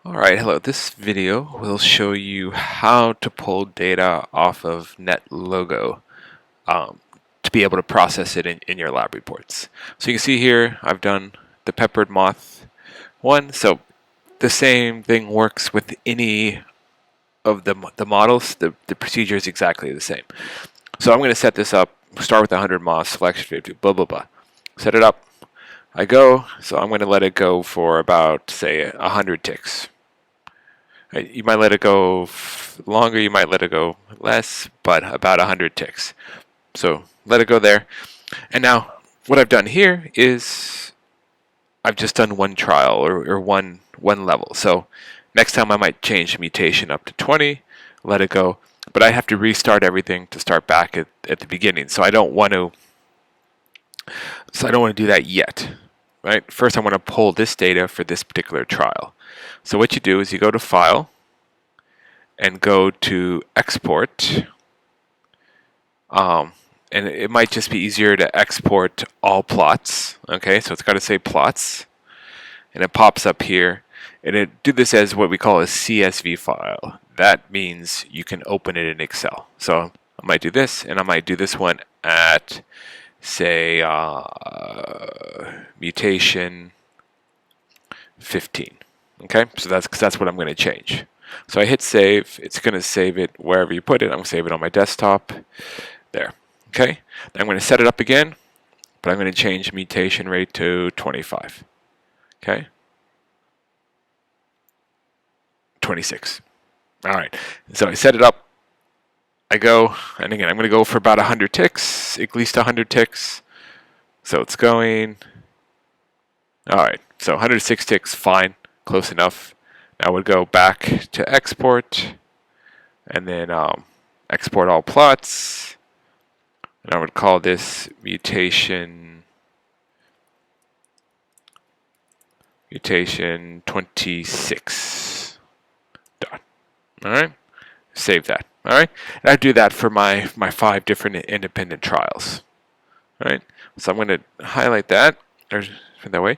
Alright, hello. This video will show you how to pull data off of Netlogo to be able to process it in your lab reports. So you can see here I've done the peppered moth one. So the same thing works with any of the models. The procedure is exactly the same. So I'm going to set this up, start with 100 moths, selection 50, blah, blah, blah. Set it up. I go, so I'm going to let it go for about, say, 100 ticks. You might let it go longer, you might let it go less, but about 100 ticks. So let it go there. And now what I've done here is I've just done one trial or one level. So next time I might change the mutation up to 20, let it go. But I have to restart everything to start back at the beginning. So I don't want to do that yet. Right? First I want to pull this data for this particular trial. So what you do is you go to File and go to Export. And it might just be easier to export all plots. Okay, so it's got to say plots. And it pops up here. And it do this as what we call a CSV file. That means you can open it in Excel. So I might do this, and I might do this one at, say, mutation 15. Okay, so that's what I'm going to change. So I hit save. It's going to save it wherever you put it. I'm going to save it on my desktop. There. Okay. Then I'm going to set it up again, but I'm going to change mutation rate to 25. Okay. 26. All right. So I set it up. I go, and again, I'm going to go for about 100 ticks, at least 100 ticks. So it's going. All right. So 106 ticks, fine, close enough. Now we'll go back to export, and then export all plots. And I would call this mutation 26. Done. All right. Save that. All right. And I do that for my 5 different independent trials. All right. So I'm going to highlight that that way.